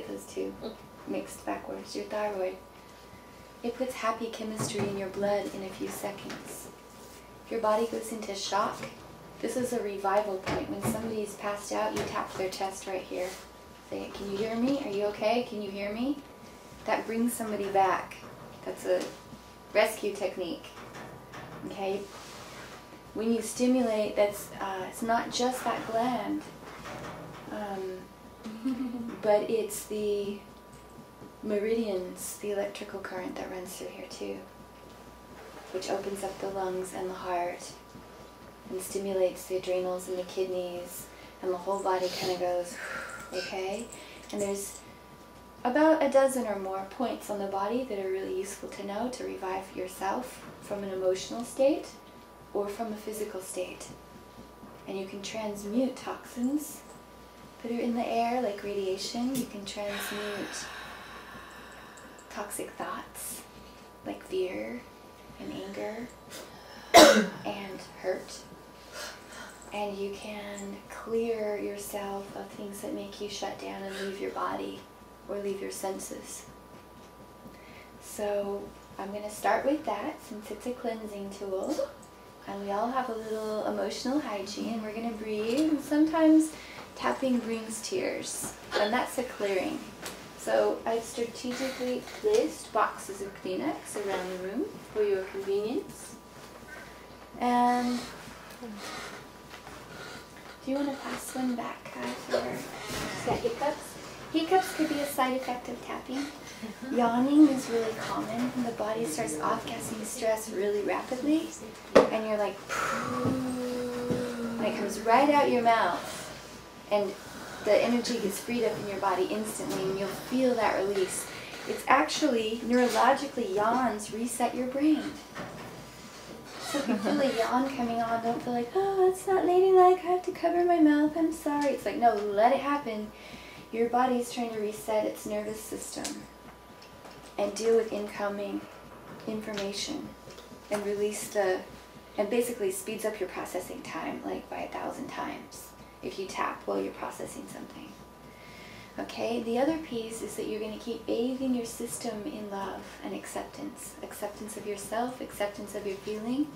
get those two mixed backwards. Your thyroid. It puts happy chemistry in your blood in a few seconds. If your body goes into shock, this is a revival point. When somebody's passed out, you tap their chest right here. Say, can you hear me? Are you okay? Can you hear me? That brings somebody back. That's a rescue technique. Okay? When you stimulate, that's it's not just that gland, but it's the meridians, the electrical current that runs through here too, which opens up the lungs and the heart and stimulates the adrenals and the kidneys, and the whole body kind of goes, okay? And there's about a dozen or more points on the body that are really useful to know to revive yourself from an emotional state or from a physical state. And you can transmute toxins that are in the air, like radiation. You can transmute toxic thoughts, like fear and anger and hurt. And you can clear yourself of things that make you shut down and leave your body or leave your senses. So I'm going to start with that, since it's a cleansing tool. And we all have a little emotional hygiene. We're going to breathe. And sometimes tapping brings tears. And that's a clearing. So I've strategically placed boxes of Kleenex around the room for your convenience. And do you want to pass one back, Kai, for her? She's got hiccups. Hiccups could be a side effect of tapping. Yawning is really common, and the body starts off-gassing stress really rapidly, and you're like, and it comes right out your mouth, and the energy gets freed up in your body instantly, and you'll feel that release. It's actually, neurologically, yawns reset your brain. So if you feel a yawn coming on, don't feel like, oh, it's not ladylike, I have to cover my mouth, I'm sorry. It's like, no, let it happen. Your body's trying to reset its nervous system and deal with incoming information and release and basically speeds up your processing time, like by 1,000 times if you tap while you're processing something. Okay, the other piece is that you're going to keep bathing your system in love and acceptance. Acceptance of yourself, acceptance of your feeling,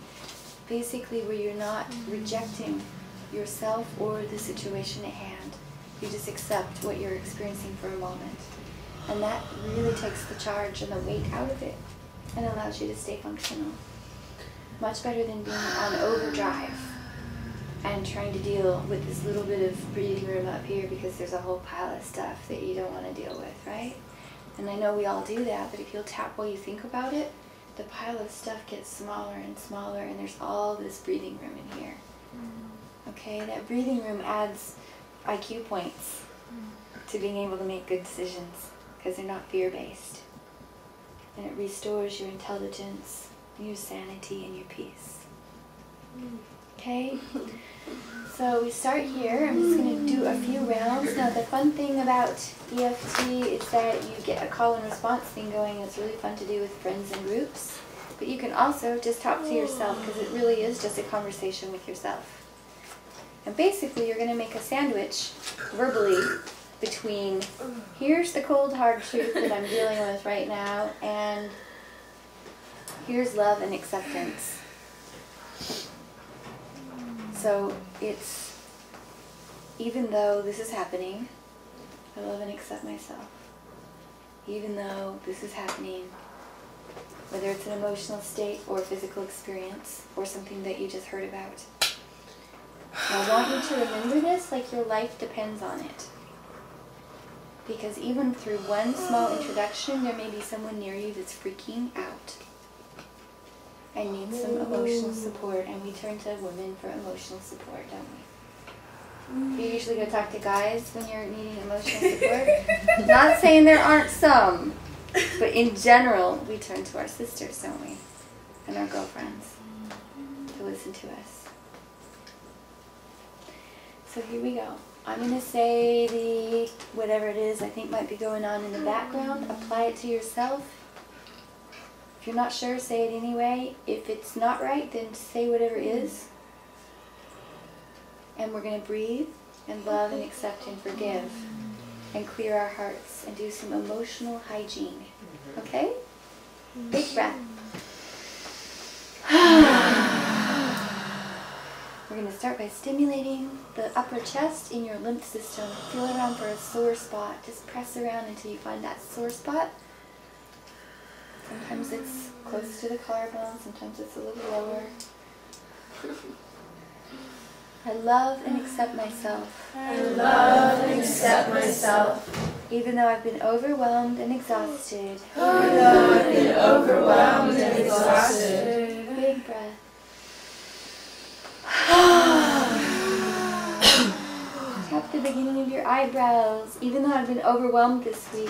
basically where you're not rejecting yourself or the situation at hand. You just accept what you're experiencing for a moment. And that really takes the charge and the weight out of it and allows you to stay functional. Much better than being on overdrive and trying to deal with this little bit of breathing room up here because there's a whole pile of stuff that you don't want to deal with, right? And I know we all do that, but if you'll tap while you think about it, the pile of stuff gets smaller and smaller, and there's all this breathing room in here. Okay, that breathing room adds IQ points to being able to make good decisions because they're not fear-based. And it restores your intelligence, your sanity, and your peace. Okay? So we start here. I'm just going to do a few rounds. Now the fun thing about EFT is that you get a call and response thing going. It's really fun to do with friends and groups. But you can also just talk to yourself because it really is just a conversation with yourself. And basically you're going to make a sandwich verbally between here's the cold hard truth that I'm dealing with right now and here's love and acceptance. So it's, even though this is happening, I love and accept myself. Even though this is happening, whether it's an emotional state or a physical experience or something that you just heard about. I want you to remember this like your life depends on it. Because even through one small introduction, there may be someone near you that's freaking out and needs some emotional support, and we turn to women for emotional support, don't we? You usually go talk to guys when you're needing emotional support. Not saying there aren't some, but in general, we turn to our sisters, don't we? And our girlfriends to listen to us. So here we go. I'm going to say whatever it is I think might be going on in the background. Apply it to yourself. If you're not sure, say it anyway. If it's not right, then say whatever is. And we're going to breathe and love and accept and forgive. and clear our hearts and do some emotional hygiene. Okay? Big breath. We're going to start by stimulating the upper chest in your lymph system. Feel around for a sore spot. Just press around until you find that sore spot. Sometimes it's close to the collarbone, sometimes it's a little lower. I love and accept myself. I love and accept myself. Even though I've been overwhelmed and exhausted. Even though I've been overwhelmed and exhausted. Big breath. Tap the beginning of your eyebrows. Even though I've been overwhelmed this week.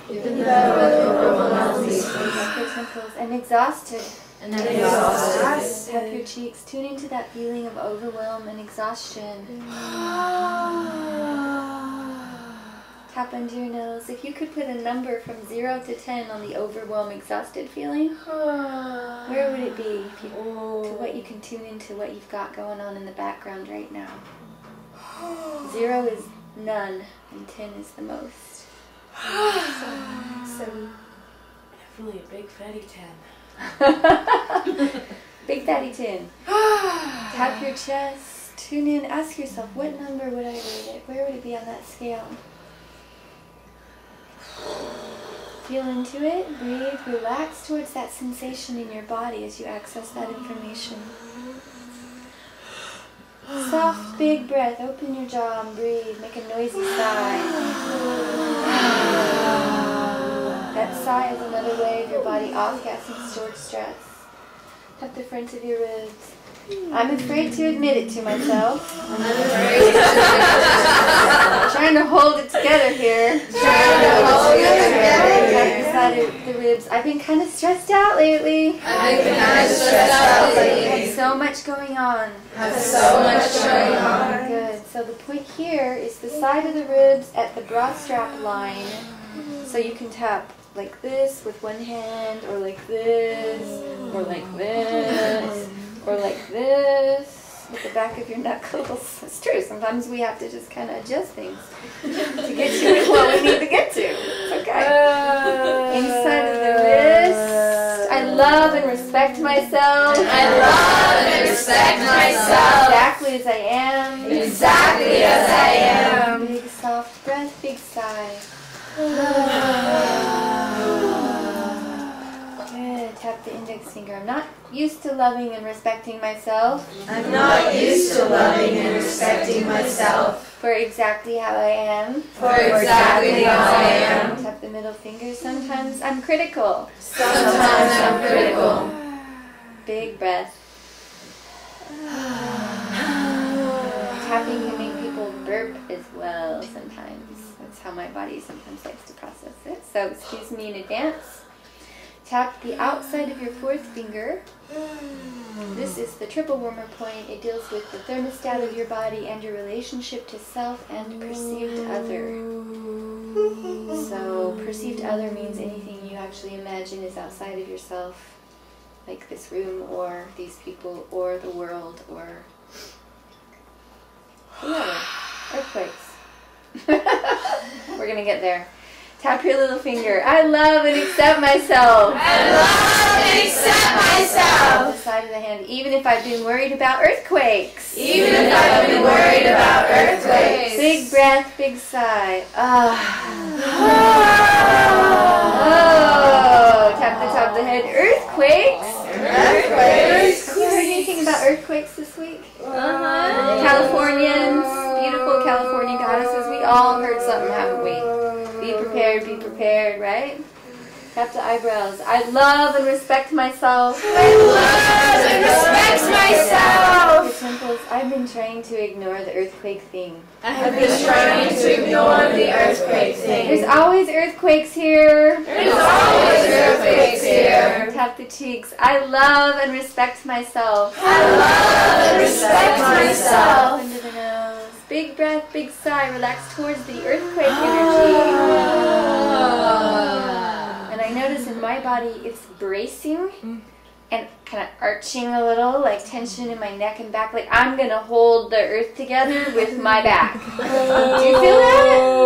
Even though I've been overwhelmed this week. Tap your temples and exhausted. And exhausted. Tap your cheeks. Tune into that feeling of overwhelm and exhaustion. Tap under your nose. If you could put a number from 0 to 10 on the overwhelmed, exhausted feeling, where would it be? If you, to what you can tune into, what you've got going on in the background right now. 0 is none, and 10 is the most. So definitely a big fatty 10. Big fatty 10. Tap your chest. Tune in. Ask yourself, what number would I rate it? Where would it be on that scale? Feel into it. Breathe. Relax towards that sensation in your body as you access that information. Soft, big breath. Open your jaw and breathe. Make a noisy sigh. That sigh is another way of your body off-gassing stored stress. Tap the front of your ribs. I'm afraid to admit it to myself. I'm trying to hold it together here. Tap the side of the ribs. I've been kind of stressed out lately. I've so much going on. Good. So the point here is the side of the ribs at the bra strap line. So you can tap like this with one hand, or like this, or like this, or like this with the back of your knuckles. It's true. Sometimes we have to just kind of adjust things to get to what we need to get to. It's okay. Inside of the wrist. I love and respect myself. Exactly as I am. Big soft breath, big sigh. Good. Tap the index finger. I'm not used to loving and respecting myself. For exactly how I am. Tap the middle finger. Sometimes I'm critical. Big breath. Tapping can make people burp as well sometimes. That's how my body sometimes likes to process it. So excuse me in advance. Tap the outside of your fourth finger. This is the triple warmer point. It deals with the thermostat of your body and your relationship to self and perceived other. So perceived other means anything you actually imagine is outside of yourself, like this room or these people or the world or whoever. Earthquakes. We're going to get there. Tap your little finger. I love and accept myself. The side of the hand. Even if I've been worried about earthquakes. Big breath, big sigh. Oh. Tap the top of the head. Earthquakes. You heard anything about earthquakes this week? Californians, beautiful California goddesses. We all heard something, haven't we? Be prepared, right? Tap the eyebrows. I love and respect myself. The temples. I've been trying to ignore the earthquake thing. There's always earthquakes here. Tap the cheeks. I love and respect myself. Under the nose. Big breath, big sigh. Relax towards the earthquake energy. And I notice in my body it's bracing and kind of arching a little, like tension in my neck and back. Like I'm going to hold the earth together with my back. Do you feel that?